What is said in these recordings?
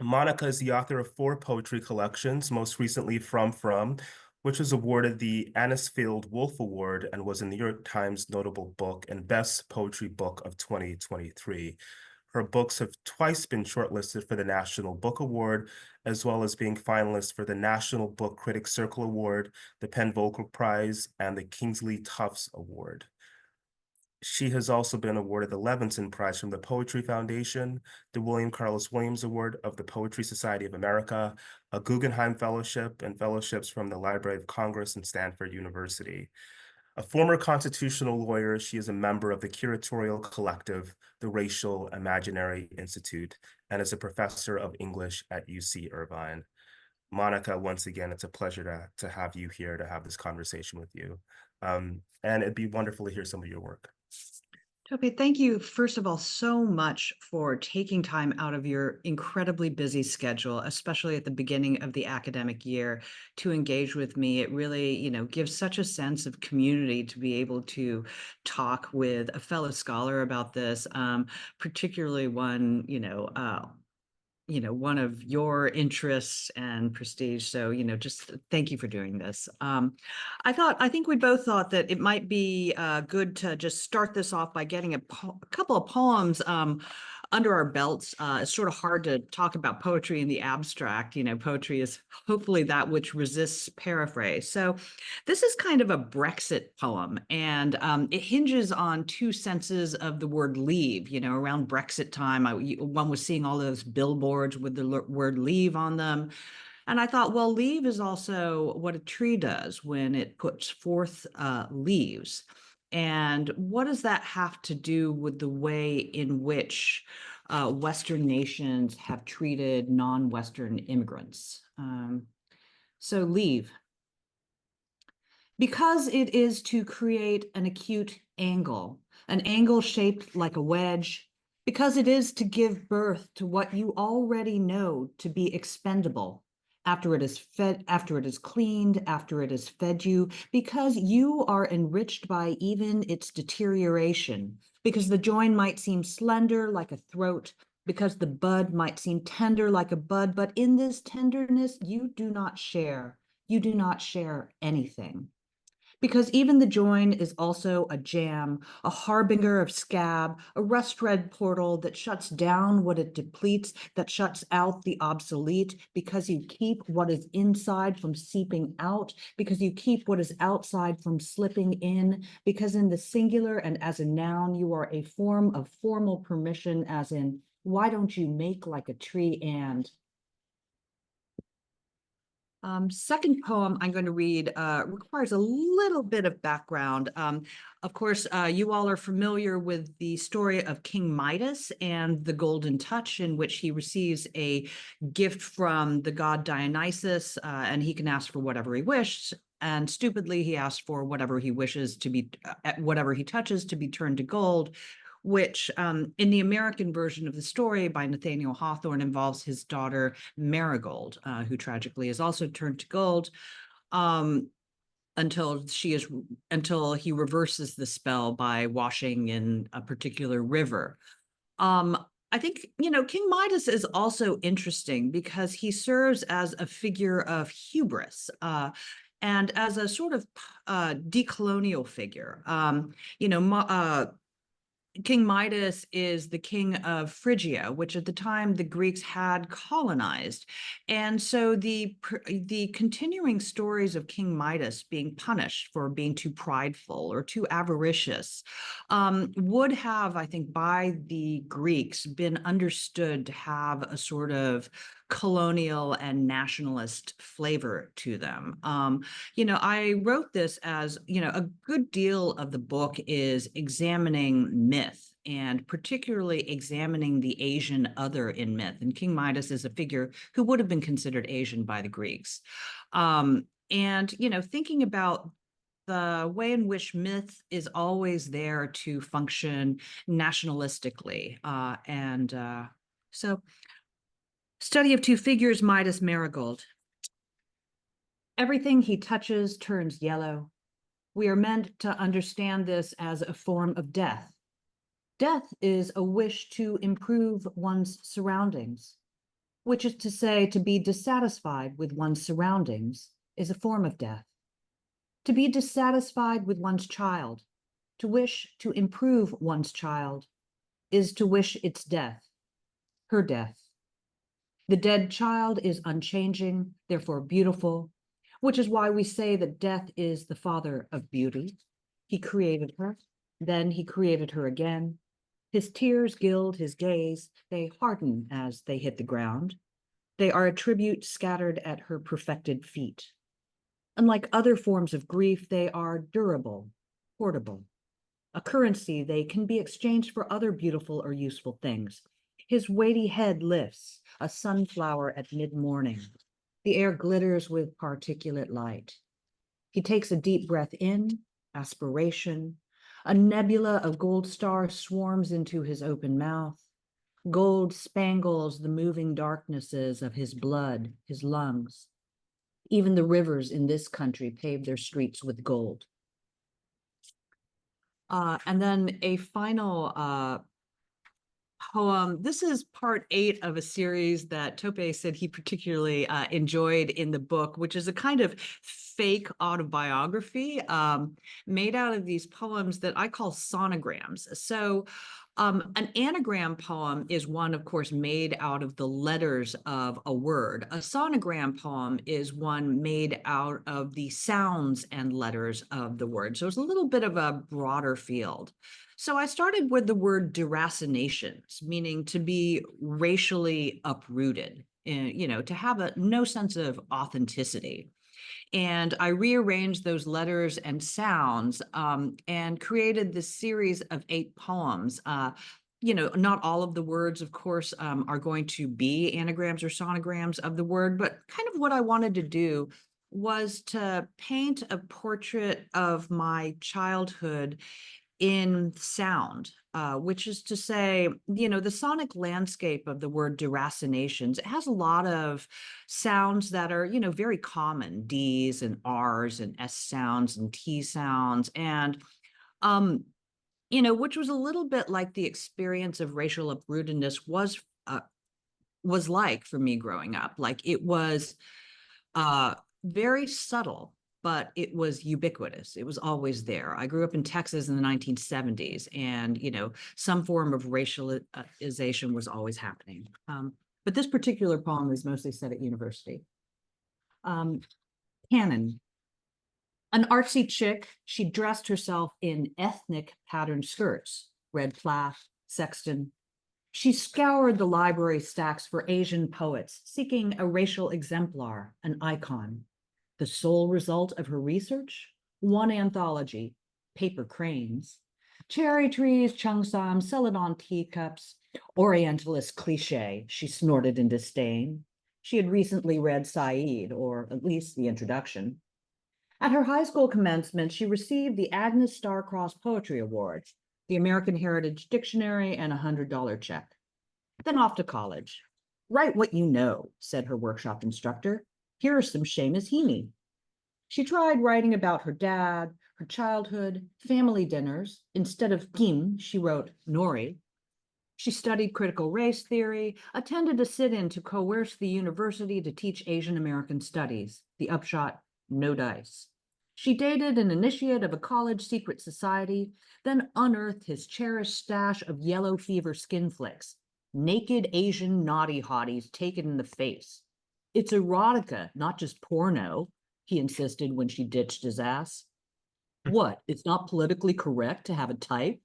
Monica is the author of four poetry collections, most recently From, which was awarded the Anisfield Wolf Award and was a New York Times notable book and best poetry book of 2023. Her books have twice been shortlisted for the National Book Award, as well as being finalists for the National Book Critics Circle Award, the Penn Vocal Prize, and the Kingsley Tufts Award. She has also been awarded the Levinson Prize from the Poetry Foundation, the William Carlos Williams Award of the Poetry Society of America, a Guggenheim Fellowship, and fellowships from the Library of Congress and Stanford University. A former constitutional lawyer, she is a member of the curatorial collective, the Racial Imaginary Institute, and is a professor of English at UC Irvine. Monica, once again, it's a pleasure to have you here to have this conversation with you. And it'd be wonderful to hear some of your work. Toby, thank you, first of all, so much for taking time out of your incredibly busy schedule, especially at the beginning of the academic year, to engage with me. It really, gives such a sense of community to be able to talk with a fellow scholar about this, particularly one, one of your interests and prestige. So, just thank you for doing this. I think we both thought that it might be good to just start this off by getting a couple of poems under our belts. It's sort of hard to talk about poetry in the abstract. Poetry is hopefully that which resists paraphrase. So this is kind of a Brexit poem, and it hinges on two senses of the word leave. Around Brexit time, one was seeing all those billboards with the word leave on them. And I thought, well, leave is also what a tree does when it puts forth leaves. And what does that have to do with the way in which Western nations have treated non-Western immigrants? So leave. Because it is to create an acute angle, an angle shaped like a wedge, because it is to give birth to what you already know to be expendable after it is fed, after it is cleaned, after it has fed you, because you are enriched by even its deterioration, because the join might seem slender like a throat, because the bud might seem tender like a bud, but in this tenderness you do not share. You do not share anything. Because even the join is also a jam, a harbinger of scab, a rust-red portal that shuts down what it depletes, that shuts out the obsolete, because you keep what is inside from seeping out, because you keep what is outside from slipping in, because in the singular and as a noun, you are a form of formal permission, as in, why don't you make like a tree and... Second poem I'm going to read requires a little bit of background. Of course, you all are familiar with the story of King Midas and the golden touch, in which he receives a gift from the god Dionysus, and he can ask for whatever he wishes. And stupidly, he asks for whatever he wishes to be, whatever he touches to be turned to gold, which in the American version of the story by Nathaniel Hawthorne involves his daughter Marigold, who tragically is also turned to gold um, until he reverses the spell by washing in a particular river. I think, King Midas is also interesting because he serves as a figure of hubris. And as a sort of decolonial figure. King Midas is the king of Phrygia, which at the time the Greeks had colonized. And so the continuing stories of King Midas being punished for being too prideful or too avaricious would have, I think, by the Greeks been understood to have a sort of colonial and nationalist flavor to them. I wrote this as, a good deal of the book is examining myth and particularly examining the Asian other in myth. And King Midas is a figure who would have been considered Asian by the Greeks. Thinking about the way in which myth is always there to function nationalistically. So study of two figures, Midas, Marigold. Everything he touches turns yellow. We are meant to understand this as a form of death. Death is a wish to improve one's surroundings. which is to say, to be dissatisfied with one's surroundings is a form of death. To be dissatisfied with one's child, to wish to improve one's child, is to wish its death, her death. The dead child is unchanging, therefore beautiful, which is why we say that death is the father of beauty. He created her, then he created her again. His tears gild his gaze, they harden as they hit the ground. They are a tribute scattered at her perfected feet. Unlike other forms of grief, they are durable, portable. A currency, they can be exchanged for other beautiful or useful things. His weighty head lifts, a sunflower at mid-morning. The air glitters with particulate light. He takes a deep breath in, aspiration. A nebula of gold stars swarms into his open mouth. Gold spangles the moving darknesses of his blood, his lungs. Even the rivers in this country pave their streets with gold. And then a final poem. This is part 8 of a series that Tope said he particularly enjoyed in the book, which is a kind of fake autobiography made out of these poems that I call sonograms. So an anagram poem is one, of course, made out of the letters of a word. A sonogram poem is one made out of the sounds and letters of the word. So it's a little bit of a broader field. So I started with the word deracinations, meaning to be racially uprooted, to have no sense of authenticity. And I rearranged those letters and sounds and created this series of 8 poems. Not all of the words, of course, are going to be anagrams or sonograms of the word, but kind of what I wanted to do was to paint a portrait of my childhood in sound, which is to say, the sonic landscape of the word deracinations, it has a lot of sounds that are, very common, Ds and Rs and S sounds and T sounds. And, which was a little bit like the experience of racial uprootedness was like for me growing up. Like it was very subtle, but it was ubiquitous. It was always there. I grew up in Texas in the 1970s, and some form of racialization was always happening. But this particular poem was mostly set at university. Canon. An artsy chick, she dressed herself in ethnic patterned skirts, red plaid, sexton. She scoured the library stacks for Asian poets, seeking a racial exemplar, an icon. The sole result of her research? One anthology, Paper Cranes. Cherry trees, cheongsam, celadon teacups, Orientalist cliche, she snorted in disdain. She had recently read Said, or at least the introduction. At her high school commencement, she received the Agnes Starcross Poetry Award, the American Heritage Dictionary, and a $100 check. Then off to college. Write what you know, said her workshop instructor. Here are some Seamus Heaney. She tried writing about her dad, her childhood, family dinners. Instead of Kim, she wrote Nori. She studied critical race theory, attended a sit-in to coerce the university to teach Asian American studies. The upshot, no dice. She dated an initiate of a college secret society, then unearthed his cherished stash of yellow fever skin flicks. Naked Asian naughty hotties taken in the face. It's erotica, not just porno, he insisted when she ditched his ass. What, it's not politically correct to have a type?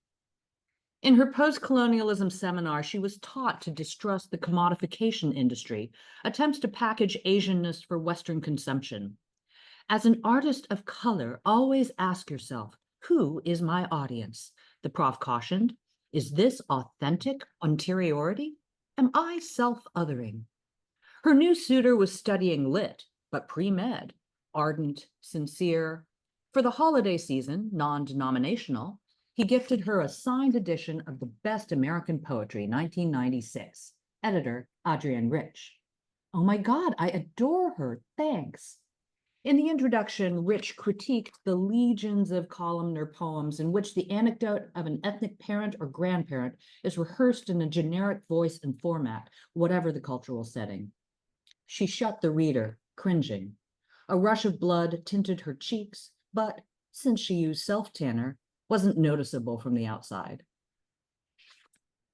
In her post-colonialism seminar, she was taught to distrust the commodification industry, attempts to package Asianness for Western consumption. As an artist of color, always ask yourself, who is my audience? The prof cautioned. Is this authentic interiority? Am I self-othering? Her new suitor was studying lit, but pre-med, ardent, sincere. For the holiday season, non-denominational, he gifted her a signed edition of the Best American Poetry, 1996. Editor, Adrienne Rich. Oh my God, I adore her, thanks. In the introduction, Rich critiqued the legions of columnar poems in which the anecdote of an ethnic parent or grandparent is rehearsed in a generic voice and format, whatever the cultural setting. She shut the reader, cringing. A rush of blood tinted her cheeks, but since she used self-tanner, wasn't noticeable from the outside.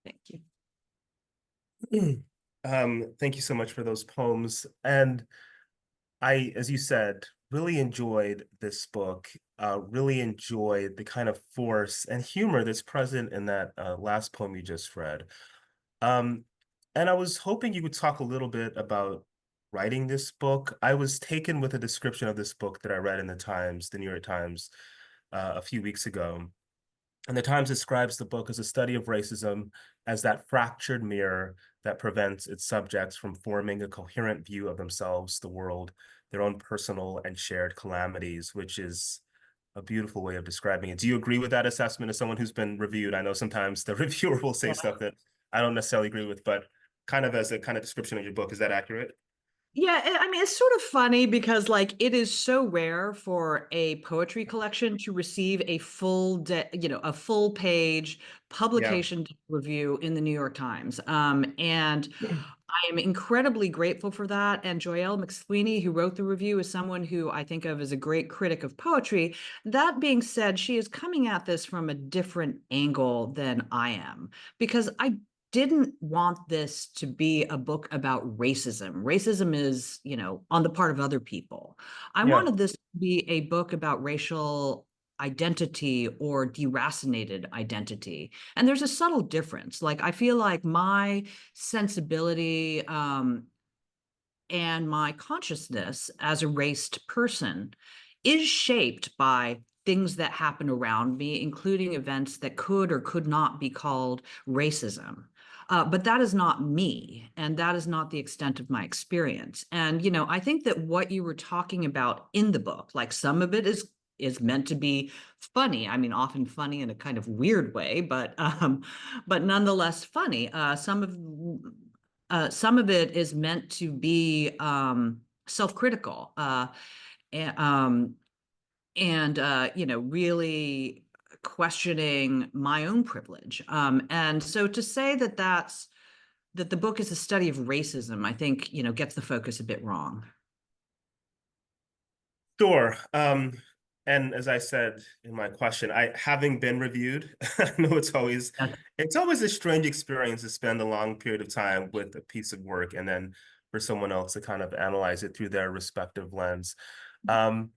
Thank you. Thank you so much for those poems. And I, as you said, really enjoyed this book, really enjoyed the kind of force and humor that's present in that last poem you just read. Um, and I was hoping you would talk a little bit about writing this book. I was taken with a description of this book that I read in the Times, the New York Times, a few weeks ago. And the Times describes the book as a study of racism as that fractured mirror that prevents its subjects from forming a coherent view of themselves, the world, their own personal and shared calamities, which is a beautiful way of describing it. Do you agree with that assessment as someone who's been reviewed? I know sometimes the reviewer will say stuff that I don't necessarily agree with, but kind of as a kind of description of your book, is that accurate? Yeah, I mean, it's sort of funny because like it is so rare for a poetry collection to receive a a full page Yeah. publication review in the New York Times. And I am incredibly grateful for that. And Joelle McSweeney, who wrote the review, is someone who I think of as a great critic of poetry. That being said, she is coming at this from a different angle than I am, because I didn't want this to be a book about racism. Racism is, on the part of other people. I Yeah. wanted this to be a book about racial identity or deracinated identity. And there's a subtle difference. Like, I feel like my sensibility and my consciousness as a raced person is shaped by things that happen around me, including events that could or could not be called racism. But that is not me, and that is not the extent of my experience. And I think that what you were talking about in the book, like some of it is meant to be funny. I mean, often funny in a kind of weird way, but nonetheless funny. Some of it is meant to be self-critical and, really questioning my own privilege. And so to say that the book is a study of racism, I think, gets the focus a bit wrong. Sure. And as I said in my question, I having been reviewed, I know it's always a strange experience to spend a long period of time with a piece of work and then for someone else to kind of analyze it through their respective lens. Um,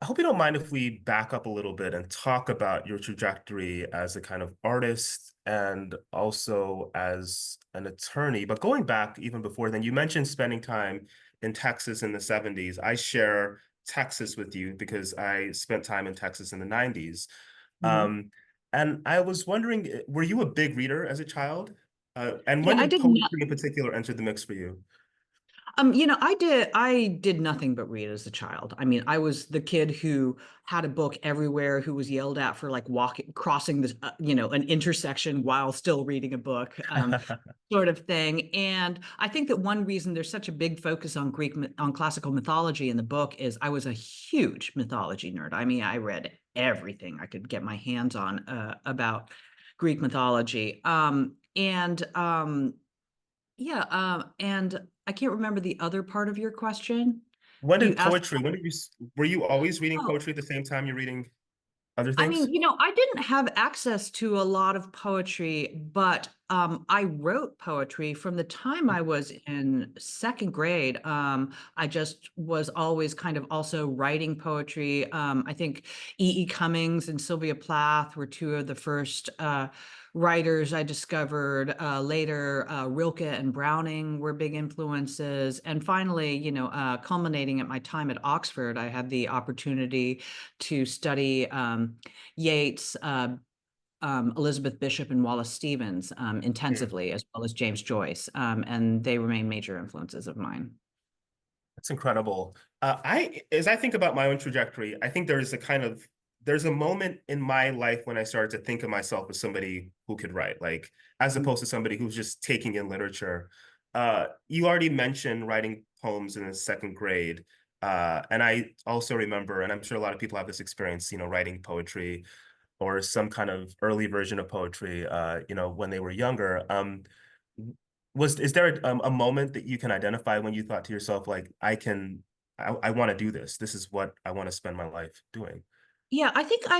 I hope you don't mind if we back up a little bit and talk about your trajectory as a kind of artist and also as an attorney. But going back even before then, you mentioned spending time in Texas in the 70s. I share Texas with you because I spent time in Texas in the 90s. Mhm. Um, and I was wondering, were you a big reader as a child? And Yeah, when I did did. poetry in particular enter the mix for you? I did nothing but read as a child. I mean, I was the kid who had a book everywhere, who was yelled at for like crossing an intersection while still reading a book, sort of thing. And I think that one reason there's such a big focus on on classical mythology in the book is I was a huge mythology nerd. I mean, I read everything I could get my hands on about Greek mythology. And I can't remember the other part of your question. When You did asked, poetry, were you always reading oh, poetry at the same time you're reading other I mean, things? I didn't have access to a lot of poetry, but I wrote poetry from the time I was in second grade. I just was always kind of also writing poetry. I think E. E. Cummings and Sylvia Plath were two of the first writers I discovered. Later, Rilke and Browning were big influences. And finally, culminating at my time at Oxford, I had the opportunity to study Yeats, Elizabeth Bishop, and Wallace Stevens Mm, intensively, as well as James Joyce. And they remain major influences of mine. that's incredible. As I think about my own trajectory, I think there's a moment in my life when I started to think of myself as somebody who could write, like as opposed to somebody who's just taking in literature. You already mentioned writing poems in the second grade. And I also remember, and I'm sure a lot of people have this experience, writing poetry or some kind of early version of poetry, when they were younger. Is there a moment that you can identify when you thought to yourself, like, I want to do this. This is what I want to spend my life doing. Yeah, I think I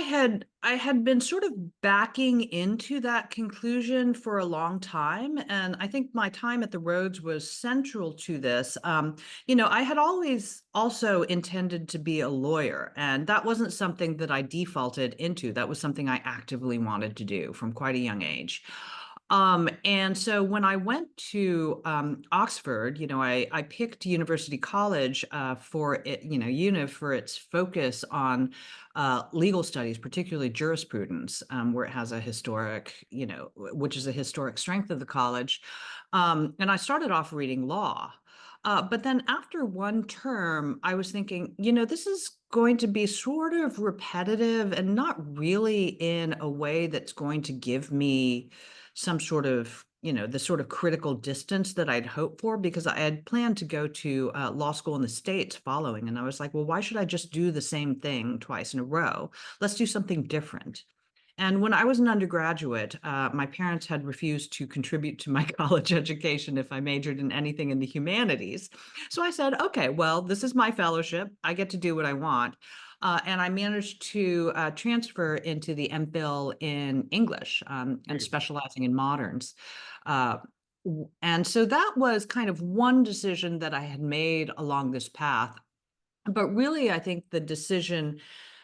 had been sort of backing into that conclusion for a long time, and I think my time at the Rhodes was central to this. I had always also intended to be a lawyer, and that wasn't something that I defaulted into. That was something I actively wanted to do from quite a young age. And so when I went to Oxford, I picked University College for it, UNIV for its focus on legal studies, particularly jurisprudence, where it has a historic, which is a historic strength of the college. And I started off reading law. But then after one term, I was thinking, this is going to be sort of repetitive and not really in a way that's going to give me some sort of, the sort of critical distance that I'd hoped for, because I had planned to go to law school in the States following. And I was like, well, why should I just do the same thing twice in a row? Let's do something different. And when I was an undergraduate, my parents had refused to contribute to my college education if I majored in anything in the humanities. So I said, okay, well, this is my fellowship. I get to do what I want. And I managed to transfer into the MPhil in English and specializing in moderns. Uh, and so that was kind of one decision that I had made along this path. But really, I think the decision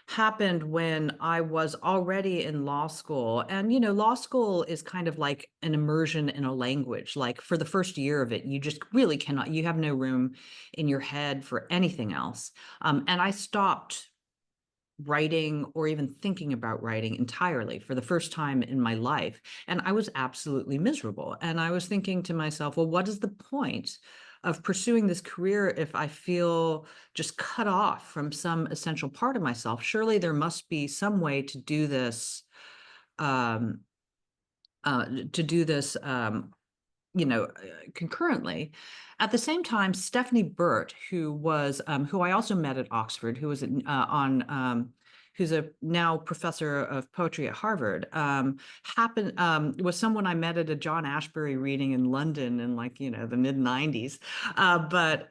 happened when I was already in law school. And, law school is kind of like an immersion in a language. Like for the first year of it, you just really cannot, you have no room in your head for anything else. And I stopped writing or even thinking about writing entirely for the first time in my life. And I was absolutely miserable. And I was thinking to myself, well, what is the point of pursuing this career if I feel just cut off from some essential part of myself? Surely there must be some way to do this, um, to do this concurrently. At the same time, Stephanie Burt, who I also met at Oxford, who was who's a now professor of poetry at Harvard, was someone I met at a John Ashbery reading in London in the mid '90s, but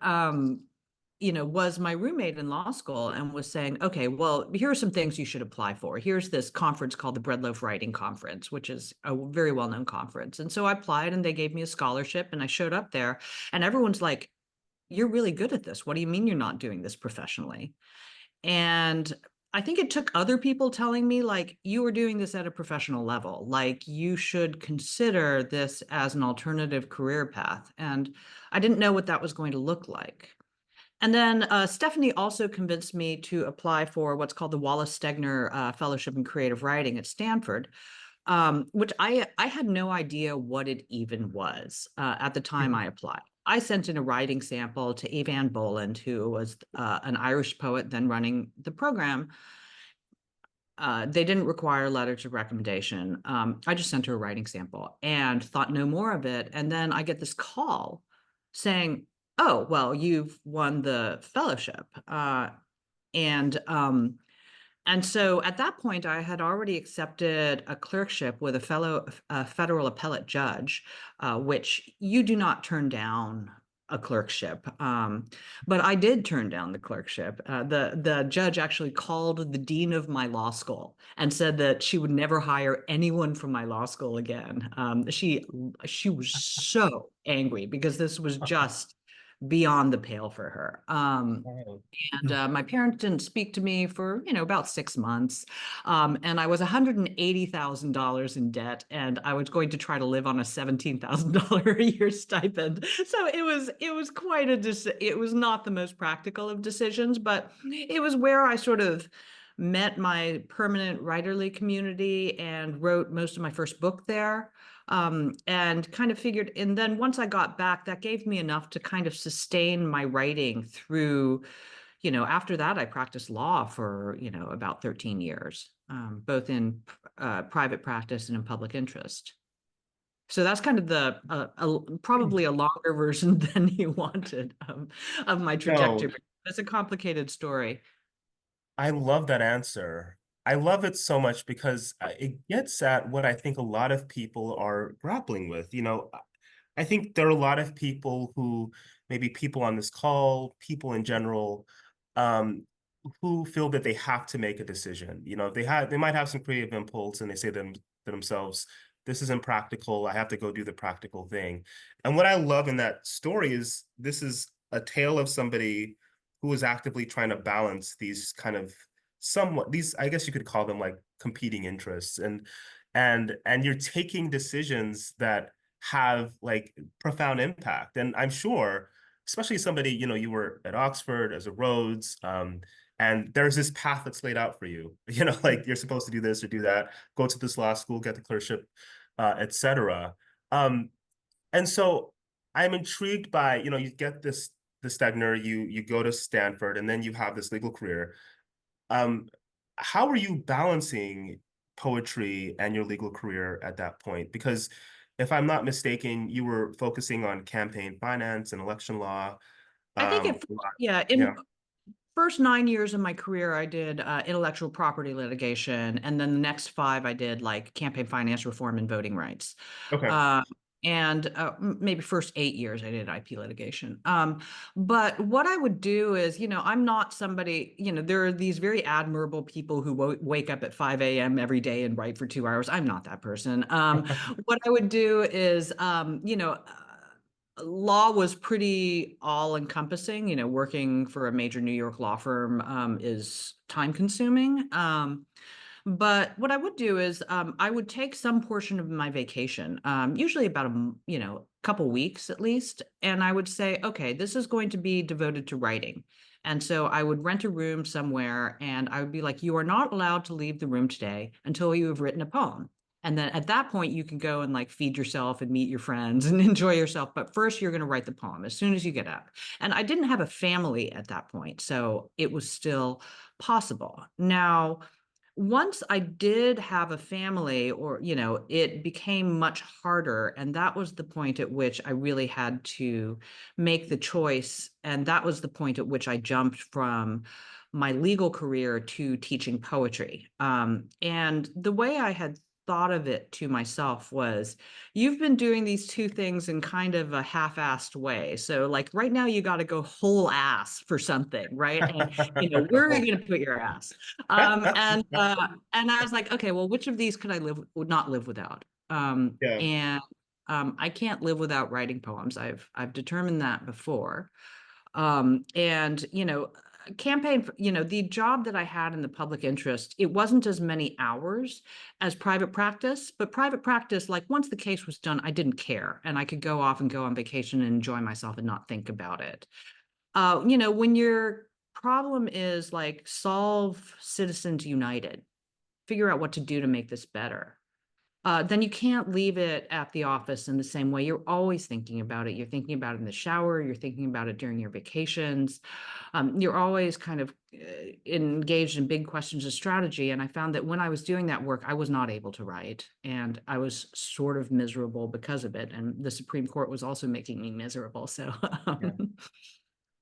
was my roommate in law school and was saying, okay, well, here are some things you should apply for. Here's this conference called the Breadloaf Writing Conference, which is a very well-known conference. And so I applied and they gave me a scholarship and I showed up there and everyone's like, you're really good at this. What do you mean you're not doing this professionally? And I think it took other people telling me, like, you are doing this at a professional level. Like, you should consider this as an alternative career path. And I didn't know what that was going to look like. And then Stephanie also convinced me to apply for what's called the Wallace Stegner Fellowship in Creative Writing at Stanford, which I had no idea what it even was at the time I applied. I sent in a writing sample to Evan Boland, who was an Irish poet then running the program. They didn't require letters of recommendation. I just sent her a writing sample and thought no more of it. And then I get this call saying, oh, well, you've won the fellowship. And and so at that point, I had already accepted a clerkship with a federal appellate judge, which you do not turn down a clerkship. But I did turn down the clerkship. The judge actually called the dean of my law school and said that she would never hire anyone from my law school again. She was so angry because this was just beyond the pale for her. Wow. And my parents didn't speak to me for, about 6 months. And I was $180,000 in debt, and I was going to try to live on a $17,000 a year stipend. So it was quite it was not the most practical of decisions, but it was where I sort of met my permanent writerly community and wrote most of my first book there. And kind of figured, and then once I got back, that gave me enough to kind of sustain my writing through, after that, I practiced law for, about 13 years, both in private practice and in public interest. So that's kind of probably a longer version than you wanted of my No, trajectory. It's a complicated story. I love that answer. I love it so much because it gets at what I think a lot of people are grappling with. I think there are a lot of people who, maybe people on this call, people in general, um, who feel that they have to make a decision. They might have some creative impulse and they say to themselves, this is impractical. I have to go do the practical thing. And what I love in that story is this is a tale of somebody who is actively trying to balance these kind of somewhat these, I guess you could call them like competing interests, and you're taking decisions that have like profound impact. And I'm sure, especially somebody, you were at Oxford as a Rhodes, and there's this path that's laid out for you. Like you're supposed to do this or do that, go to this law school, get the clerkship, etc. Um, and so I'm intrigued by, you get the Stegner, you go to Stanford, and then you have this legal career. Um, how are you balancing poetry and your legal career at that point? Because if I'm not mistaken, you were focusing on campaign finance and election law. I think A lot. yeah, Yeah. in first 9 years of my career, I did intellectual property litigation, and then the next five I did like campaign finance reform and voting rights. Okay. Uh, and maybe first 8 years I did IP litigation. But what I would do is, I'm not somebody, there are these very admirable people who wake up at 5 a.m. every day and write for 2 hours. I'm not that person. What I would do is, law was pretty all encompassing. Working for a major New York law firm is time consuming. But what I would do is I would take some portion of my vacation, usually about couple weeks at least, and I would say, okay, this is going to be devoted to writing. And so I would rent a room somewhere, and I would be like, you are not allowed to leave the room today until you have written a poem. And then at that point, you can go and like feed yourself and meet your friends and enjoy yourself. But first, you're going to write the poem as soon as you get up. And I didn't have a family at that point, so it was still possible. Now, once I did have a family, or, it became much harder. And that was the point at which I really had to make the choice. And that was the point at which I jumped from my legal career to teaching poetry. And the way I had thought of it to myself was, you've been doing these two things in kind of a half-assed way. So like right now you got to go whole ass for something, right? And where are you going to put your ass? And I was like, okay, well, which of these could I would not live without? Yeah. And I can't live without writing poems. I've determined that before. And campaign, the job that I had in the public interest, it wasn't as many hours as private practice, but private practice, like once the case was done, I didn't care, and I could go off and go on vacation and enjoy myself and not think about it. When your problem is like solve Citizens United, figure out what to do to make this better. Then you can't leave it at the office in the same way. You're always thinking about it. You're thinking about it in the shower. You're thinking about it during your vacations. You're always kind of engaged in big questions of strategy. And I found that when I was doing that work, I was not able to write. And I was sort of miserable because of it. And the Supreme Court was also making me miserable. So,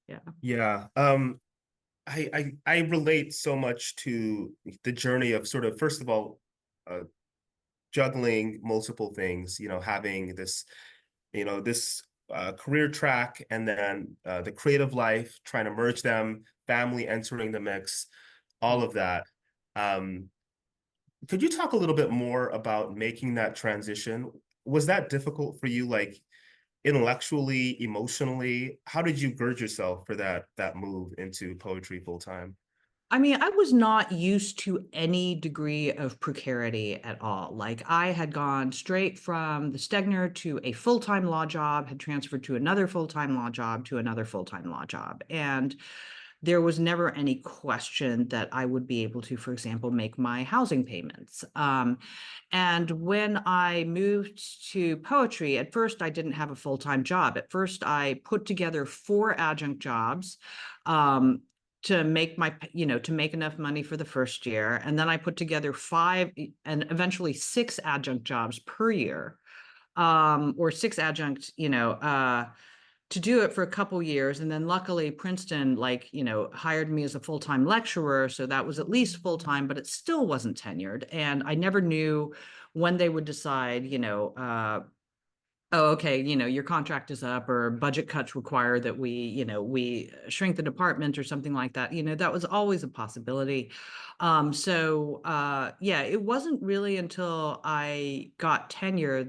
Yeah. yeah. Yeah. I relate so much to the journey of sort of, first of all, uh, juggling multiple things, having this career track, and then the creative life, trying to merge them, family entering the mix, all of that. Um, could you talk a little bit more about making that transition? Was that difficult for you, like intellectually, emotionally? How did you gird yourself for that move into poetry full time? I mean, I was not used to any degree of precarity at all. Like, I had gone straight from the Stegner to a full-time law job, had transferred to another full-time law job, to another full-time law job. And there was never any question that I would be able to, for example, make my housing payments. And when I moved to poetry, at first I didn't have a full-time job. At first, I put together four adjunct jobs. To make to make enough money for the first year. And then I put together five and eventually six adjunct jobs per year, or six adjunct, to do it for a couple years. And then luckily Princeton, like, hired me as a full-time lecturer. So that was at least full-time, but it still wasn't tenured. And I never knew when they would decide, oh, okay, your contract is up, or budget cuts require that we shrink the department or something like that. That was always a possibility. Yeah, it wasn't really until I got tenure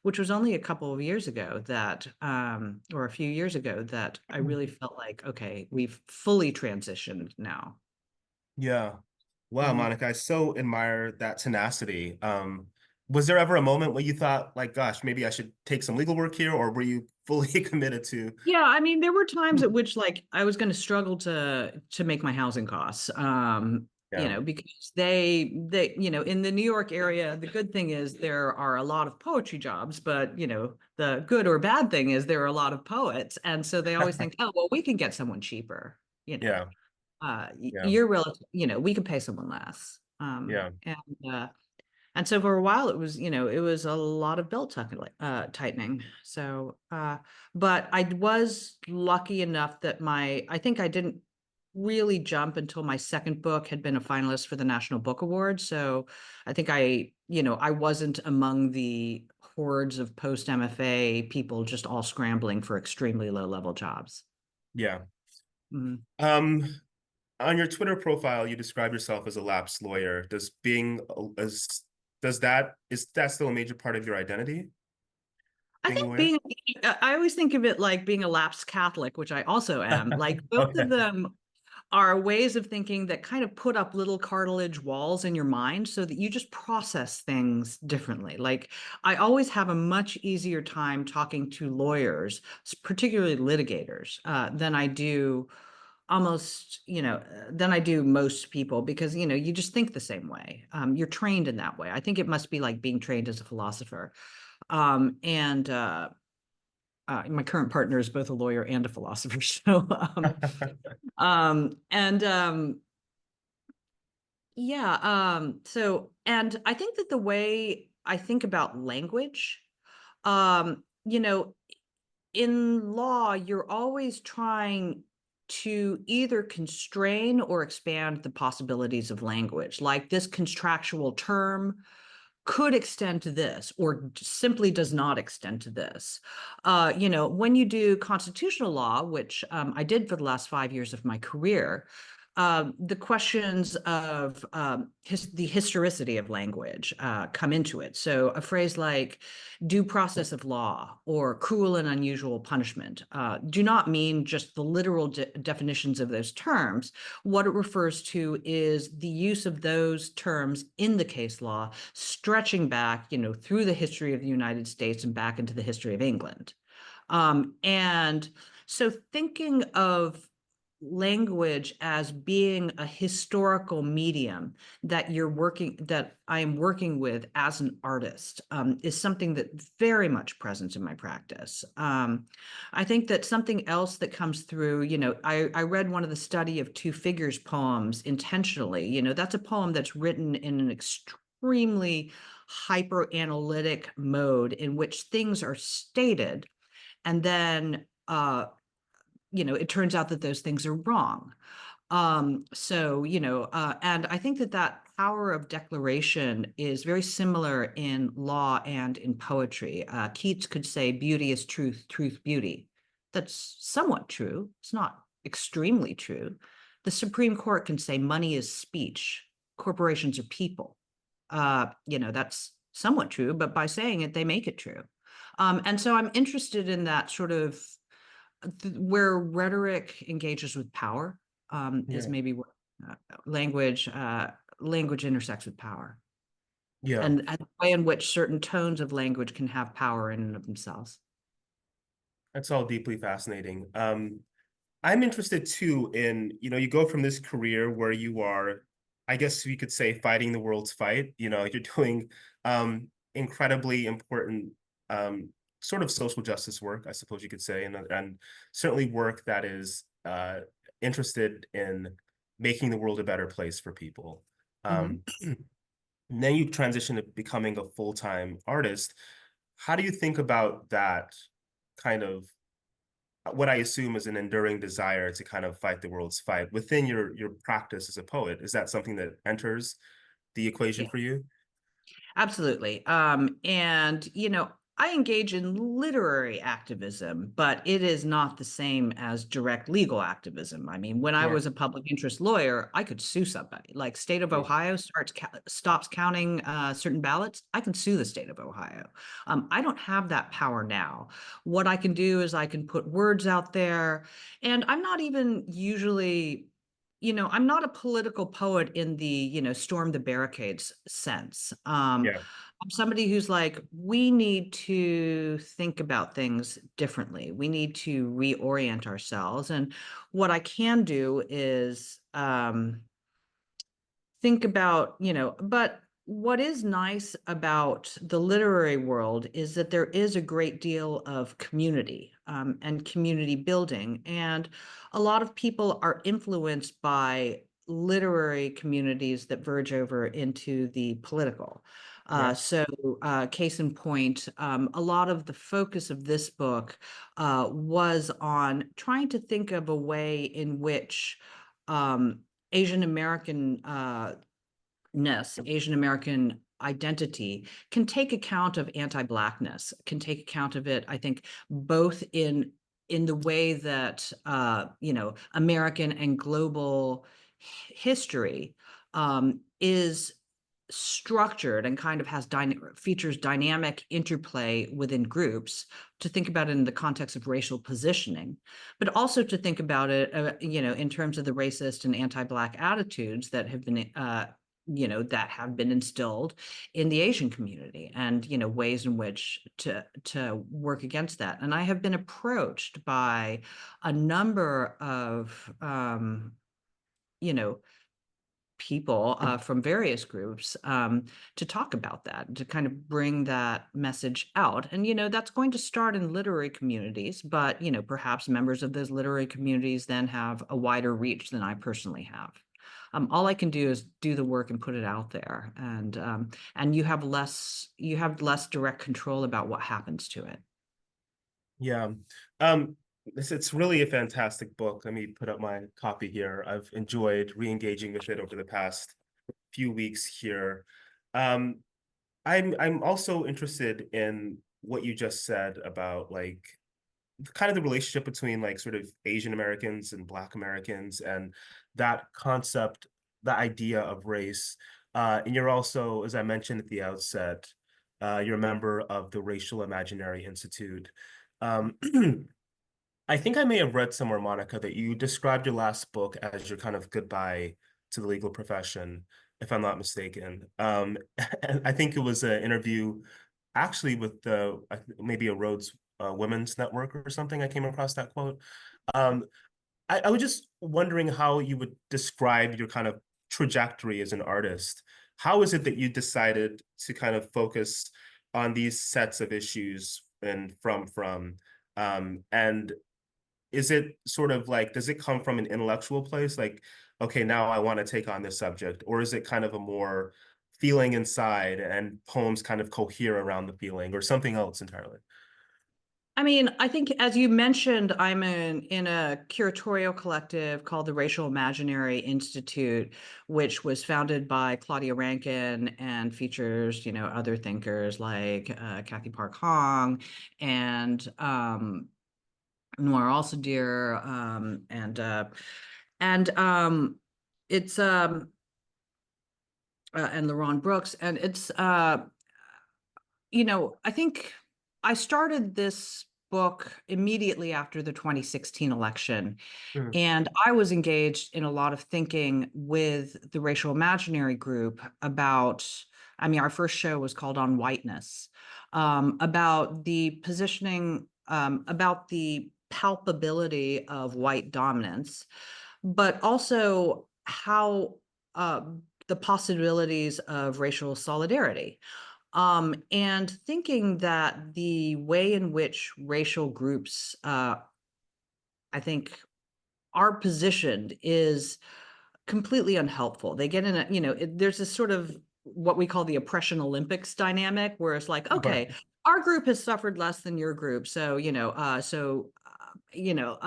which was only a couple of years ago or a few years ago, that I really felt like, okay, we've fully transitioned now. Yeah. Wow, Mhm. Monica, I so admire that tenacity. Was there ever a moment when you thought, like, gosh, maybe I should take some legal work here, or were you fully committed to? Yeah, I mean, there were times at which like I was going to struggle to make my housing costs. Yeah. Because they, in the New York area, the good thing is there are a lot of poetry jobs, but the good or bad thing is there are a lot of poets. And so they always think, oh, well, we can get someone cheaper, Yeah. Yeah. you're relative, we could pay someone less. Yeah. And so for a while, it was a lot of belt tightening. But I was lucky enough that I think I didn't really jump until my second book had been a finalist for the National Book Award. So I think I wasn't among the hordes of post MFA people just all scrambling for extremely low level jobs. Yeah. Mhm. Um, on your Twitter profile, you describe yourself as a lapsed lawyer. Is that still a major part of your identity, I being a think lawyer? I always think of it like being a lapsed Catholic, which I also am. Like both Okay. of them are ways of thinking that kind of put up little cartilage walls in your mind so that you just process things differently. Like I always have a much easier time talking to lawyers, particularly litigators, than I do most people, because you just think the same way. You're trained in that way. I think it must be like being trained as a philosopher. And My current partner is both a lawyer and a philosopher. And Yeah. And I think that the way I think about language, um, you know, in law, you're always trying to either constrain or expand the possibilities of language. Like this contractual term could extend to this or simply does not extend to this. When you do constitutional law, which I did for the last 5 years of my career, the questions of the historicity of language come into it. So a phrase like due process of law or cruel and unusual punishment do not mean just the literal definitions of those terms. What it refers to is the use of those terms in the case law, stretching back, through the history of the United States and back into the history of England. And so thinking of language as being a historical medium that I am working with as an artist is something that very much present in my practice. I think that something else that comes through, I read one of the Study of Two Figures poems intentionally. That's a poem that's written in an extremely hyper analytic mode in which things are stated and then it turns out that those things are wrong. And I think that that power of declaration is very similar in law and in poetry. Keats could say beauty is truth, truth beauty. That's somewhat true. It's not extremely true. The Supreme Court can say money is speech, corporations are people. That's somewhat true, but by saying it, they make it true. And so I'm interested in that sort of where rhetoric engages with power, is Yeah. maybe where uh, language language intersects with power, Yeah. and the way in which certain tones of language can have power in and of themselves. That's all deeply fascinating. I'm interested too in, you go from this career where you are, I guess you could say, fighting the world's fight. You're doing incredibly important sort of social justice work, I suppose you could say, and certainly work that is interested in making the world a better place for people. Mhm. Um, and then you transition to becoming a full-time artist. How do you think about that kind of what I assume is an enduring desire to kind of fight the world's fight within your practice as a poet. Is that something that enters the equation Yeah. for you? Absolutely. And, I engage in literary activism, but it is not the same as direct legal activism. I mean, when I Yeah. was a public interest lawyer, I could sue somebody. Like state of Mm. Ohio stops counting certain ballots, I can sue the state of Ohio. I don't have that power now. What I can do is I can put words out there, and I'm not even usually I'm not a political poet in the, storm the barricades sense. Yeah. I'm somebody who's like, we need to think about things differently. We need to reorient ourselves. And what I can do is think about, but what is nice about the literary world is that there is a great deal of community and community building. And a lot of people are influenced by literary communities that verge over into the political. Yeah. Case in point, a lot of the focus of this book was on trying to think of a way in which Asian American Asian American identity can take account of anti-Blackness, can take account of it, I think, both in the way that American and global history is structured and kind of has features dynamic interplay within groups, to think about it in the context of racial positioning, but also to think about it in terms of the racist and anti-Black attitudes that have been that have been instilled in the Asian community, and ways in which to work against that. And I have been approached by a number of you know people from various groups to talk about that, to kind of bring that message out. And, that's going to start in literary communities, but, perhaps members of those literary communities then have a wider reach than I personally have. All I can do is do the work and put it out there, and you have less direct control about what happens to it. Yeah. It's really a fantastic book. Let me put up my copy here. I've enjoyed re-engaging with it over the past few weeks here. Um, I'm also interested in what you just said about like kind of the relationship between like sort of Asian Americans and Black Americans and that concept, the idea of race. And you're also, as I mentioned at the outset, you're a member of the Racial Imaginary Institute. Um, I think I may have read somewhere, Monica, that you described your last book as your kind of goodbye to the legal profession, if I'm not mistaken. And I think it was an interview actually with maybe a Rhodes Women's Network or something. I came across that quote. Um, I was just wondering how you would describe your kind of trajectory as an artist. How is it that you decided to kind of focus on these sets of issues and and is it sort of like, does it come from an intellectual place? Like, okay, now I want to take on this subject, or is it kind of a more feeling inside and poems kind of cohere around the feeling or something else entirely? I mean, I think as you mentioned, I'm in a curatorial collective called the Racial Imaginary Institute, which was founded by Claudia Rankin and features, other thinkers like Kathy Park Hong and Noir Alcidir, and it's and LaRon Brooks, and it's I think I started this book immediately after the 2016 election. Mm. And I was engaged in a lot of thinking with the Racial Imaginary group about, I mean, our first show was called On Whiteness, about the positioning, about the palpability of white dominance, but also how the possibilities of racial solidarity. And thinking that the way in which racial groups, I think, are positioned is completely unhelpful. They get in a, there's this sort of what we call the oppression Olympics dynamic, where it's like, Right. okay, our group has suffered less than your group. So, you know,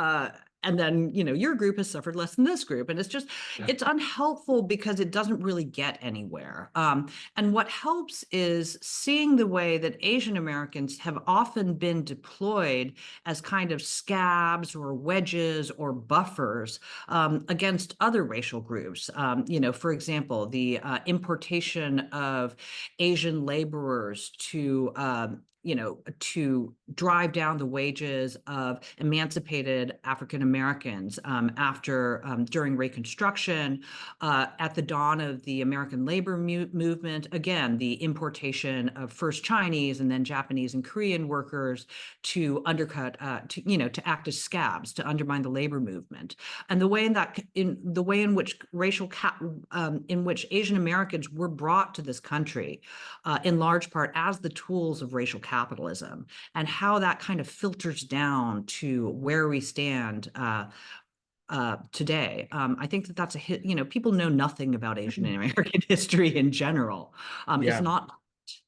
and then, your group has suffered less than this group. And it's just, it's unhelpful because it doesn't really get anywhere. And what helps is seeing the way that Asian Americans have often been deployed as kind of scabs or wedges or buffers against other racial groups. For example, the importation of Asian laborers to drive down the wages of emancipated African Americans during Reconstruction, at the dawn of the American labor movement. Again, the importation of first Chinese and then Japanese and Korean workers to undercut, to act as scabs to undermine the labor movement, and the way in which in which Asian Americans were brought to this country, in large part as the tools of racial capitalism, and how that kind of filters down to where we stand today. I think that that's people know nothing about Asian American history in general. It's Yeah, not.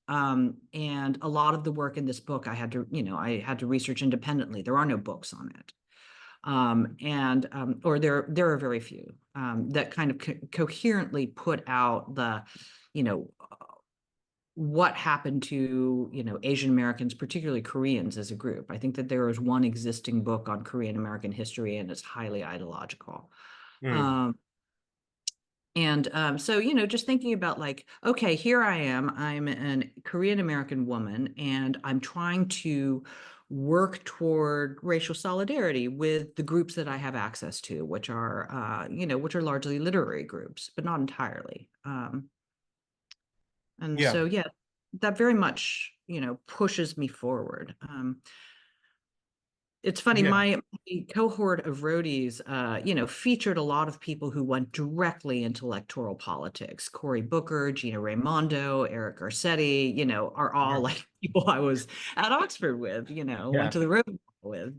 And a lot of the work in this book I had to research independently. There are no books on it. Or there are very few that kind of coherently put out you know, what happened to, Asian Americans, particularly Koreans as a group. I think that there is one existing book on Korean American history, and it's highly ideological. mm, Um, so, just thinking about like, okay, here I am, I'm an Korean American woman, and I'm trying to work toward racial solidarity with the groups that I have access to, which are largely literary groups, but not entirely. And yeah, so, yeah, that very much, pushes me forward. It's funny, yeah, my cohort of roadies, featured a lot of people who went directly into electoral politics. Cory Booker, Gina Raimondo, Eric Garcetti, are all sure. like people I was at Oxford with, went Yeah. to the road with.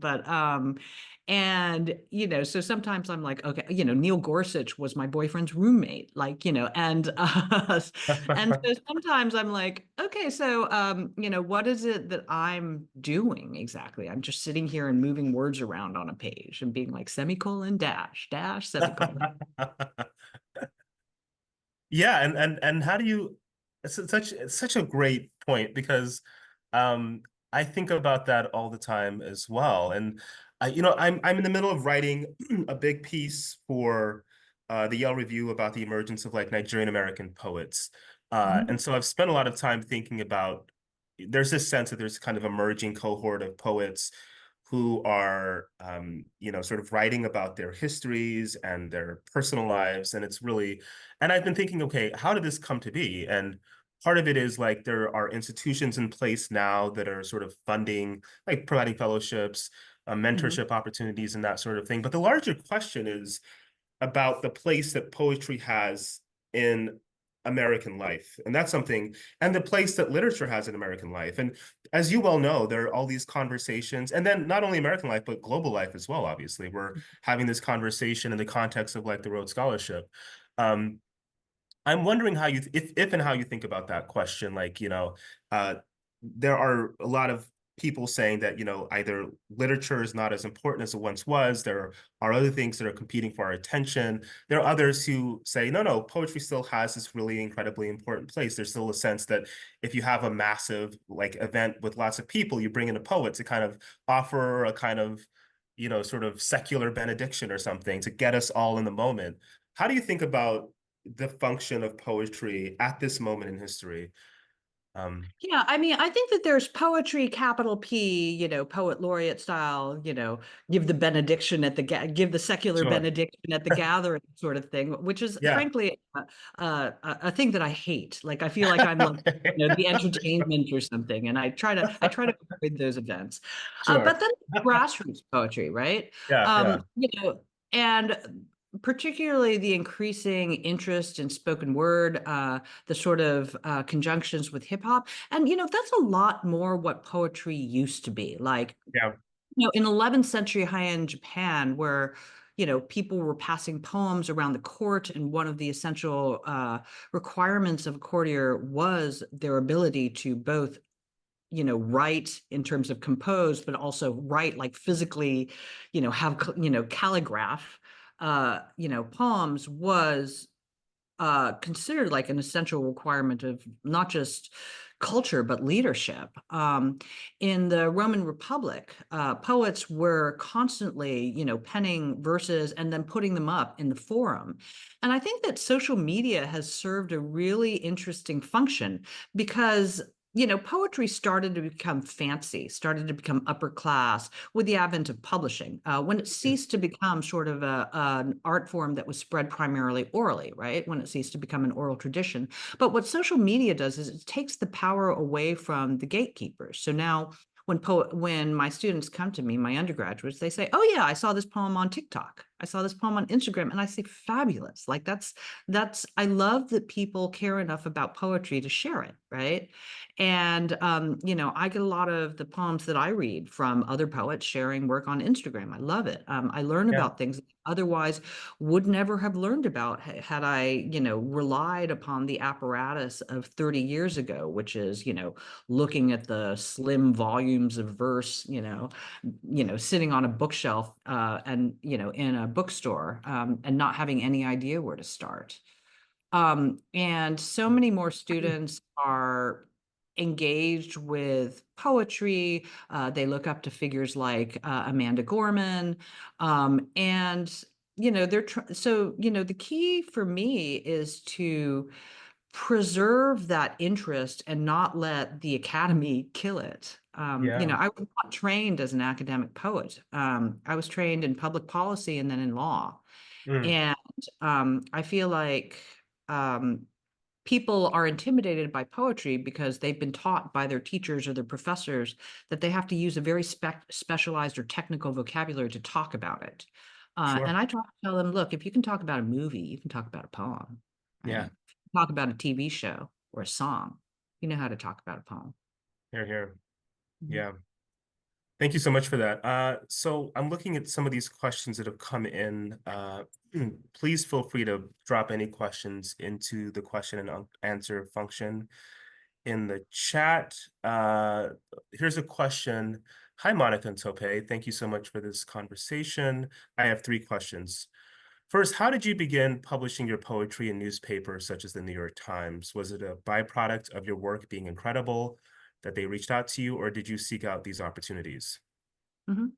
So sometimes I'm like, okay, Neil Gorsuch was my boyfriend's roommate, like, and so sometimes I'm like, okay, so what is it that I'm doing exactly? I'm just sitting here and moving words around on a page and being like semicolon dash dash semicolon. Yeah, and how do you it's such a great point because um I think about that all the time as well. And I'm in the middle of writing a big piece for the Yale Review about the emergence of like Nigerian American poets. Mhm. And so I've spent a lot of time thinking about there's this sense that there's kind of emerging cohort of poets who are sort of writing about their histories and their personal lives. And it's really, and I've been thinking, okay, how did this come to be? And part of it is like there are institutions in place now that are sort of funding, like providing fellowships, Mhm. mentorship opportunities, and that sort of thing. But the larger question is about the place that poetry has in American life. And that's something, and the place that literature has in American life. And as you well know, there are all these conversations, and then not only American life, but global life as well, obviously. We're having this conversation in the context of like the Rhodes Scholarship. Um, I'm wondering how if and how you think about that question. Like, there are a lot of people saying that, either literature is not as important as it once was. There are other things that are competing for our attention. There are others who say, no, no, poetry still has this really incredibly important place. There's still a sense that if you have a massive like event with lots of people, you bring in a poet to kind of offer a kind of, sort of secular benediction or something to get us all in the moment. How do you think about the function of poetry at this moment in history? Yeah, I mean, I think that there's poetry, capital P, poet laureate style, give the benediction at give the secular Sure. benediction at the gathering sort of thing, which is Yeah. frankly a thing that I hate. Like, I feel like I'm like, Okay. the entertainment or something, and I try to avoid those events. But Sure. then grassroots poetry, right? Yeah, yeah, And particularly the increasing interest in spoken word, the sort of conjunctions with hip hop. And, that's a lot more what poetry used to be. Like, yeah, in 11th century high-end Japan, where, people were passing poems around the court, and one of the essential requirements of a courtier was their ability to both write in terms of compose, but also write like physically, have, calligraph, poems was considered like an essential requirement of not just culture but leadership. In the Roman Republic, poets were constantly, penning verses and then putting them up in the forum. And I think that social media has served a really interesting function because poetry started to become fancy, started to become upper class with the advent of publishing, when it ceased to become sort of an art form that was spread primarily orally, right? When it ceased to become an oral tradition. But what social media does is it takes the power away from the gatekeepers. So now when my students come to me, my undergraduates, they say, "Oh yeah, I saw this poem on TikTok. I saw this poem on Instagram," and I say, "Fabulous!" Like that's I love that people care enough about poetry to share it, right? And I get a lot of the poems that I read from other poets sharing work on Instagram. I love it. I learn Yeah. about things otherwise would never have learned about had I, relied upon the apparatus of 30 years ago, which is, looking at the slim volumes of verse, sitting on a bookshelf and, in a bookstore, and not having any idea where to start. And so many more students are engaged with poetry. They look up to figures like Amanda Gorman. And, the key for me is to preserve that interest and not let the academy kill it. Yeah. I was not trained as an academic poet. I was trained in public policy and then in law. Mm. And I feel like um, people are intimidated by poetry because they've been taught by their teachers or their professors that they have to use a very specialized or technical vocabulary to talk about it. And Sure. I try to tell them, look, if you can talk about a movie, you can talk about a poem, Yeah. right? Talk about a TV show or a song, you know how to talk about a poem. Here, here. Mhm. Yeah. Thank you so much for that. So I'm looking at some of these questions that have come in. Please feel free to drop any questions into the question and answer function in the chat. Here's a question. Hi, Monica and Tope. Thank you so much for this conversation. I have three questions. First, how did you begin publishing your poetry in newspapers such as the New York Times? Was it a byproduct of your work being incredible that they reached out to you, or did you seek out these opportunities? Mhm.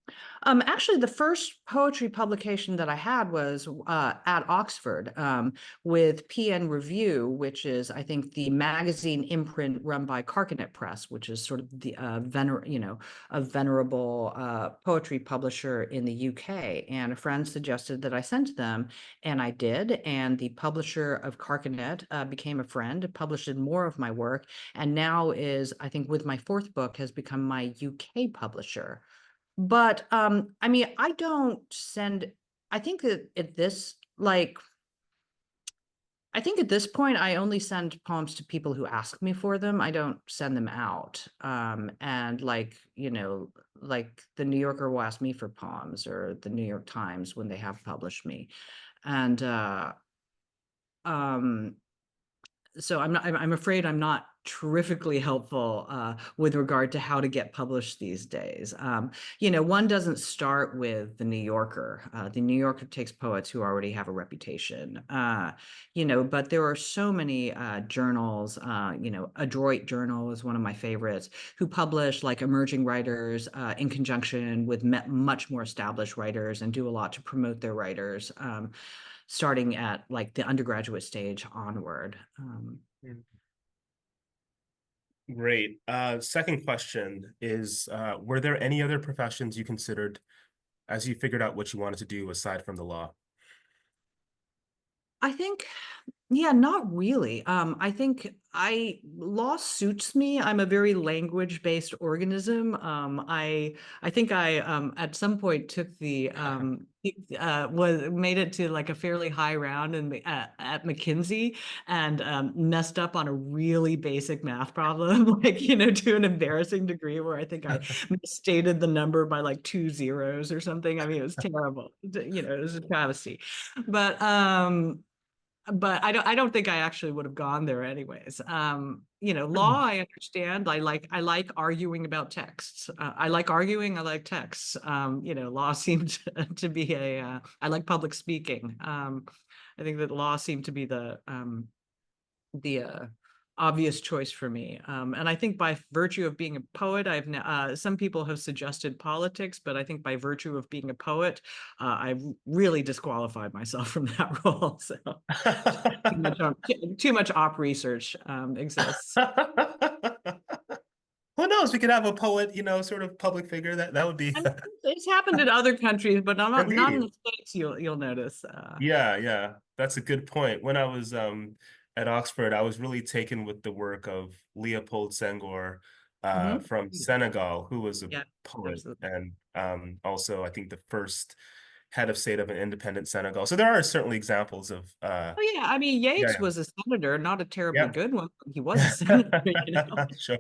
Actually, the first poetry publication that I had was at Oxford, with PN Review, which is, I think, the magazine imprint run by Carcanet Press, which is sort of the a venerable poetry publisher in the UK. And a friend suggested that I send to them, and I did. And the publisher of Carcanet became a friend, published more of my work, and now is, I think, with my fourth book, has become my UK publisher. But I mean, I don't send, I think that at this, like, I think at this point, I only send poems to people who ask me for them. I don't send them out. And like, like the New Yorker will ask me for poems, or the New York Times when they have published me. And um, so I'm afraid I'm not terrifically helpful with regard to how to get published these days. One doesn't start with the New Yorker. The New Yorker takes poets who already have a reputation. But there are so many journals. Adroit Journal is one of my favorites, who publish like emerging writers in conjunction with much more established writers and do a lot to promote their writers. Starting at like the undergraduate stage onward. Mm. Great. Second question is, were there any other professions you considered as you figured out what you wanted to do aside from the law? I think, yeah, not really. I think law suits me. I'm a very language-based organism. I think I at some point took the was made it to like a fairly high round at McKinsey, and messed up on a really basic math problem, like to an embarrassing degree where I think I misstated the number by like two zeros or something. I mean, it was terrible. It was a travesty. But but I don't think I actually would have gone there anyways. Law, I understand. I like arguing about texts. I like arguing, I like texts. Law seemed to be I like public speaking. I think that law seemed to be the obvious choice for me. And I think by virtue of being a poet, some people have suggested politics, but I think by virtue of being a poet, I've really disqualified myself from that role. So too much op research exists. Who knows? We could have a poet, sort of public figure. That would be I mean, it's happened in other countries, but not in indeed. the States. You'll notice. Yeah, yeah. That's a good point. When I was at Oxford, I was really taken with the work of Leopold Senghor Mhm. from Senegal, who was a Yeah, poet absolutely. and also I think the first head of state of an independent Senegal. So there are certainly examples of Oh yeah, I mean yeah, Yates yeah. was a senator, not a terribly Yeah. good one. He was a senator, Sure.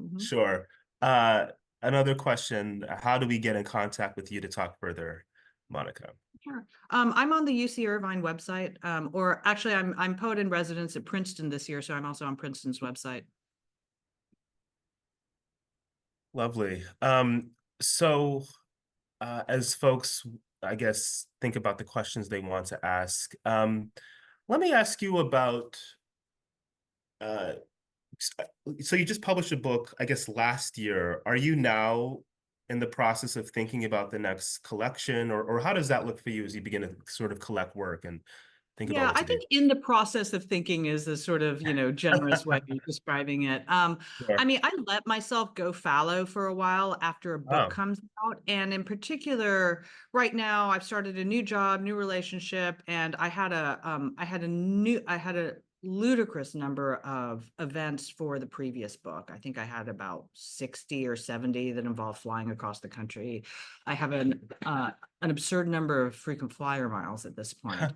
Mhm. Sure. Uh, Another question, how do we get in contact with you to talk further, Monica? Sure. I'm on the UC Irvine website, or actually, I'm poet in residence at Princeton this year, so I'm also on Princeton's website. Lovely. So as folks, I guess, think about the questions they want to ask, let me ask you about uh, so you just published a book, I guess, last year. Are you now in the process of thinking about the next collection, or how does that look for you as you begin to sort of collect work and think about Yeah, what I to do? think in the process of thinking is a sort of, generous way of describing it. I Sure. mean, I let myself go fallow for a while after a book Oh, comes out. And in particular, right now I've started a new job, new relationship, and I had a ludicrous number of events for the previous book. I think I had about 60 or 70 that involved flying across the country. I have an absurd number of frequent flyer miles at this point.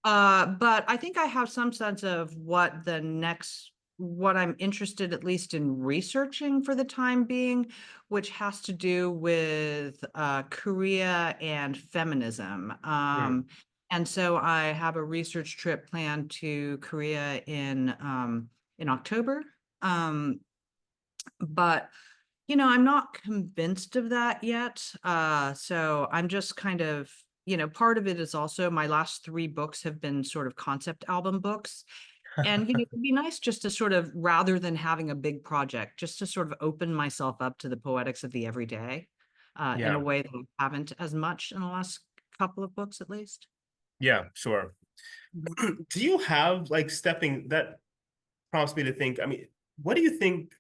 But I think I have some sense of what I'm interested at least in researching for the time being, which has to do with Korea and feminism. hmm. And so I have a research trip planned to Korea in October. Um, but I'm not convinced of that yet. So I'm just kind of, part of it is also my last three books have been sort of concept album books. And, it'd be nice just to sort of, rather than having a big project, just to sort of open myself up to the poetics of the everyday in a Yeah, way that I haven't as much in the last couple of books, at least. yeah, sure. Mhm. Do you have like stepping that prompts me to think, I mean, what do you think?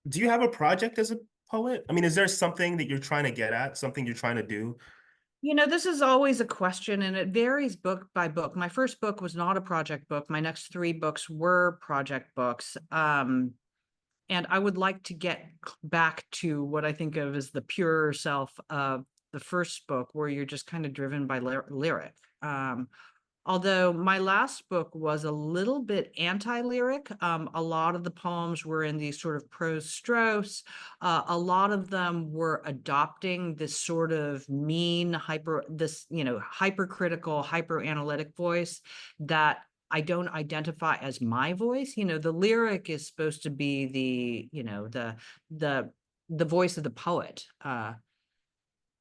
Do you have a project as a poet? I mean, is there something that you're trying to get at, something you're trying to do? This is always a question and it varies book by book. My first book was not a project book. My next three books were project books. And I would like to get back to what I think of as the pure self of the first book, where you're just kind of driven by lyric. Although my last book was a little bit anti-lyric. A lot of the poems were in these sort of prose strophes. A lot of them were adopting this sort of hypercritical, hyper analytic voice that I don't identify as my voice. The lyric is supposed to be the the voice of the poet.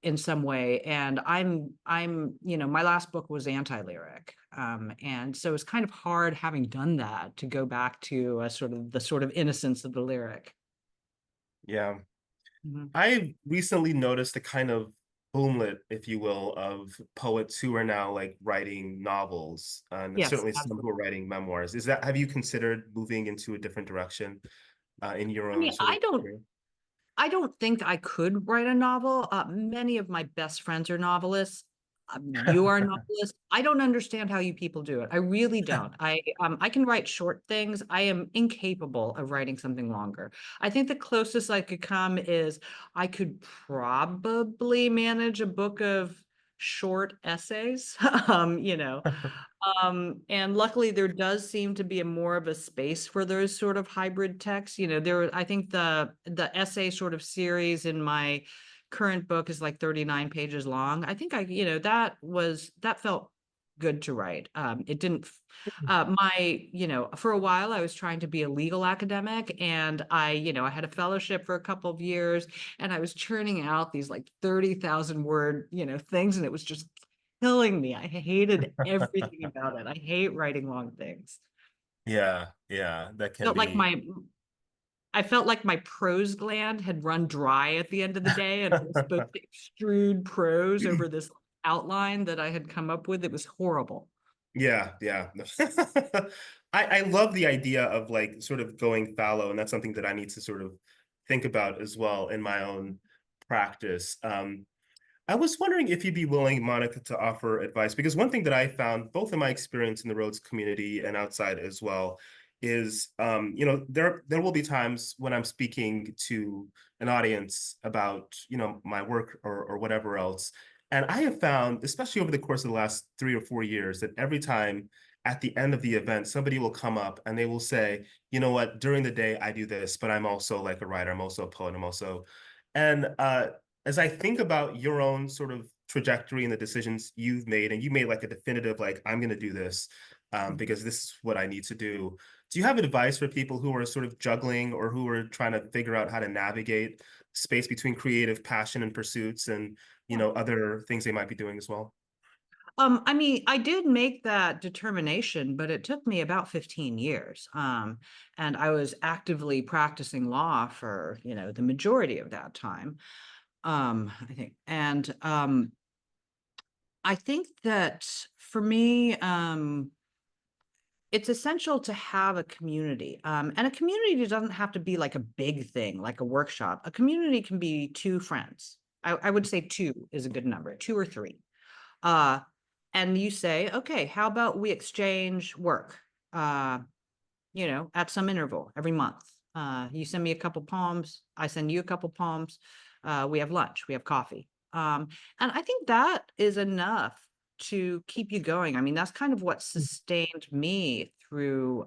In some way, and my last book was anti-lyric, and so it's kind of hard, having done that, to go back to the sort of innocence of the lyric. Yeah. Mhm. I recently noticed a kind of boomlet, if you will, of poets who are now like writing novels, and Yes, certainly some who are absolutely. writing memoirs. Have you considered moving into a different direction in your I own mean, sort of career? I don't think I could write a novel. Many of my best friends are novelists. You are a novelist. I don't understand how you people do it. I really don't. I can write short things. I am incapable of writing something longer. I think the closest I could come is I could probably manage a book of short essays. And luckily there does seem to be a more of a space for those sort of hybrid texts. I think the essay sort of series in my current book is like 39 pages long. I think that felt good to write. It didn't, for a while I was trying to be a legal academic, and I had a fellowship for a couple of years, and I was churning out these like 30,000 word, things, and it was just killing me. I hated everything about it. I hate writing long things. Yeah, yeah, that can Felt like be. my I felt like my prose gland had run dry at the end of the day, and I was supposed to extrude prose over this outline that I had come up with. It was horrible. Yeah, yeah. I love the idea of like sort of going fallow, and that's something that I need to sort of think about as well in my own practice. I was wondering if you'd be willing, Monica, to offer advice, because one thing that I found, both in my experience in the Rhodes community and outside as well, is there will be times when I'm speaking to an audience about my work or whatever else, and I have found, especially over the course of the last 3 or 4 years, that every time at the end of the event, somebody will come up and they will say, you know what, during the day I do this, but I'm also like a writer, I'm also a poet, I'm also, and as I think about your own sort of trajectory and the decisions you've made, and you made like a definitive, like, I'm going to do this because this is what I need to do. Do you have advice for people who are sort of juggling or who are trying to figure out how to navigate space between creative passion and pursuits and, Yeah. other things they might be doing as well? I mean, I did make that determination, but it took me about 15 years. And I was actively practicing law for, the majority of that time. I think. And I think that for me, it's essential to have a community. And a community doesn't have to be like a big thing, like a workshop. A community can be two friends. I would say two is a good number, two or three. Uh, and you say, okay, how about we exchange work? Uh, at some interval every month. You send me a couple poems, I send you a couple poems. We have lunch, we have coffee. And I think that is enough to keep you going. I mean, that's kind of what sustained me through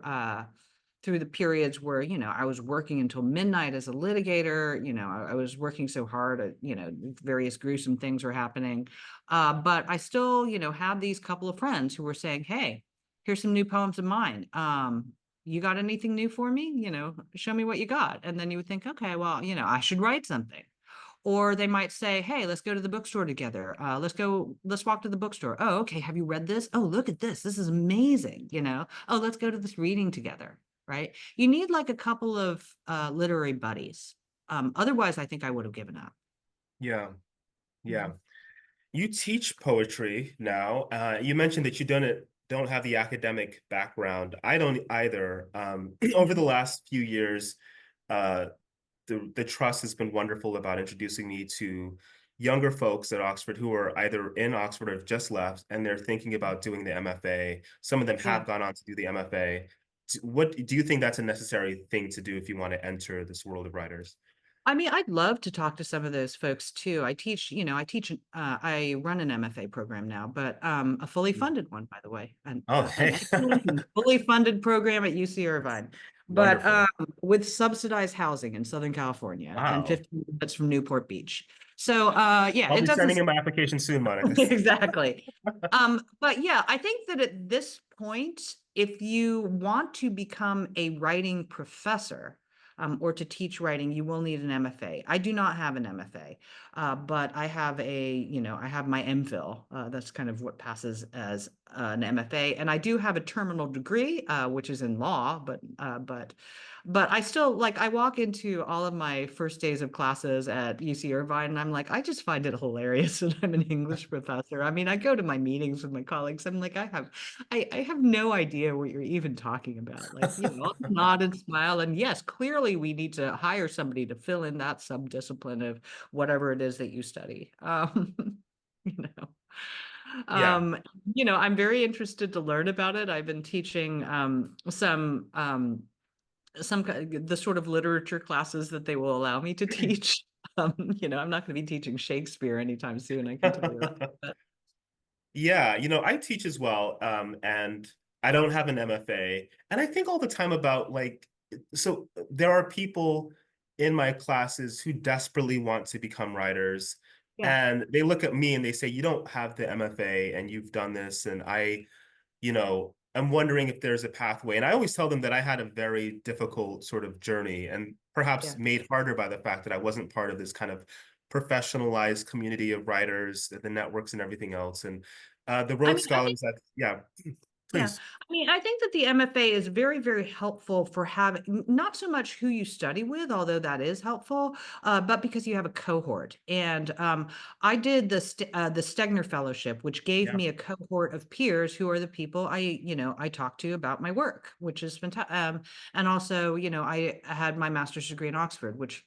the periods where, I was working until midnight as a litigator. I was working so hard at, various gruesome things were happening. But I still, had these couple of friends who were saying, hey, here's some new poems of mine. You got anything new for me? Show me what you got. And then you would think, okay, well, I should write something. Or they might say, hey, let's go to the bookstore together. Let's walk to the bookstore. Oh, okay. Have you read this? Oh, look at this. This is amazing. Oh, let's go to this reading together. Right. You need like a couple of literary buddies. Otherwise, I think I would have given up. Yeah, yeah. Mhm. You teach poetry now. You mentioned that you don't have the academic background. I don't either. Over the Mhm. last few years, uh, the trust has been wonderful about introducing me to younger folks at Oxford who are either in Oxford or have just left, and they're thinking about doing the MFA. Some of them Yeah. have gone on to do the MFA. What do you think that's a necessary thing to do if you want to enter this world of writers? I mean, I'd love to talk to some of those folks too. I run an MFA program now, but a fully funded one, by the way, Oh, an hey, excellent and fully funded program at UC Irvine, but wonderful. with subsidized housing in Southern California and Wow. 15 minutes from Newport Beach. So yeah, I'll it be sending doesn't in my application soon, Monica. exactly. But yeah, I think that at this point, if you want to become a writing professor, or to teach writing, you will need an MFA. I do not have an MFA, but I have my MPhil. That's kind of what passes as an MFA, and I do have a terminal degree, which is in law. But I still like I walk into all of my first days of classes at UC Irvine, and I'm like, I just find it hilarious that I'm an English professor. I mean, I go to my meetings with my colleagues. I'm like, I have no idea what you're even talking about. Like, I'll nod and smile. And yes, clearly we need to hire somebody to fill in that subdiscipline of whatever it is that you study. You know. Yeah. Um, I'm very interested to learn about it. I've been teaching the sort of literature classes that they will allow me to teach. I'm not going to be teaching Shakespeare anytime soon, I can tell you that. But Yeah, I teach as well, and I don't have an MFA. And I think all the time about like, so there are people in my classes who desperately want to become writers, Yeah. And they look at me and they say, you don't have the MFA and you've done this. And I'm wondering if there's a pathway. And I always tell them that I had a very difficult sort of journey and perhaps Yeah. made harder by the fact that I wasn't part of this kind of professionalized community of writers, the networks and everything else. And the I Rhodes mean, I think Scholars, that, yeah, Yeah, please. I mean, I think that the MFA is very, very helpful for having not so much who you study with, although that is helpful, but because you have a cohort. And I did the Stegner Fellowship, which gave Yeah. me a cohort of peers who are the people I talk to about my work, which is fantastic. And also, I had my master's degree in Oxford, which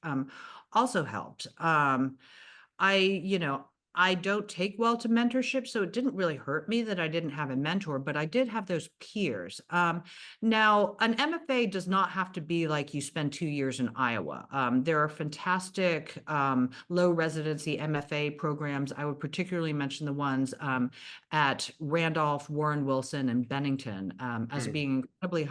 also helped. I don't take well to mentorship, so it didn't really hurt me that I didn't have a mentor, but I did have those peers. Now, an MFA does not have to be like you spend 2 years in Iowa. There are fantastic low residency MFA programs. I would particularly mention the ones at Randolph, Warren Wilson, and Bennington as Mm, being incredibly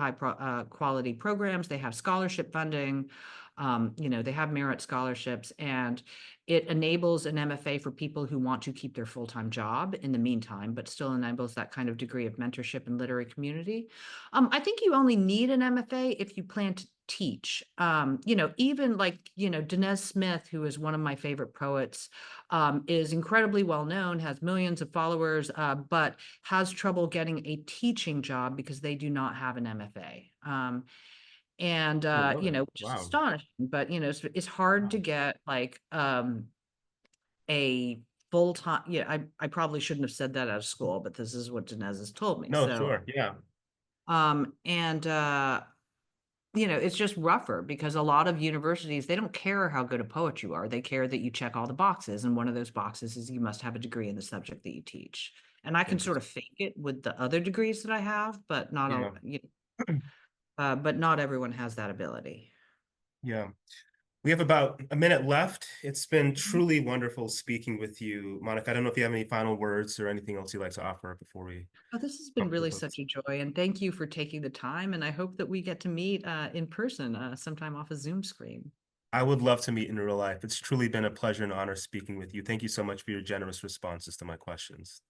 quality programs. They have scholarship funding. They have merit scholarships, and it enables an MFA for people who want to keep their full-time job in the meantime, but still enables that kind of degree of mentorship and literary community. I think you only need an MFA if you plan to teach. Even like, Danez Smith, who is one of my favorite poets, is incredibly well known, has millions of followers, but has trouble getting a teaching job because they do not have an MFA. And I love it. which is Wow. astonishing, but it's hard to Wow. get like a full-time. I probably shouldn't have said that out of school, but this is what Danez has told me. No, So sure. Yeah. and it's just rougher because a lot of universities, they don't care how good a poet you are. They care that you check all the boxes, and one of those boxes is you must have a degree in the subject that you teach. And I can sort of Interesting. fake it with the other degrees that I have, but not Yeah. all, but not everyone has that ability. Yeah. We have about a minute left. It's been truly wonderful speaking with you, Monica. I don't know if you have any final words or anything else you'd like to offer before we Oh, this has come been to a really close. such a joy, and thank you for taking the time. And I hope that we get to meet in person sometime off a Zoom screen. I would love to meet in real life. It's truly been a pleasure and honor speaking with you. Thank you so much for your generous responses to my questions.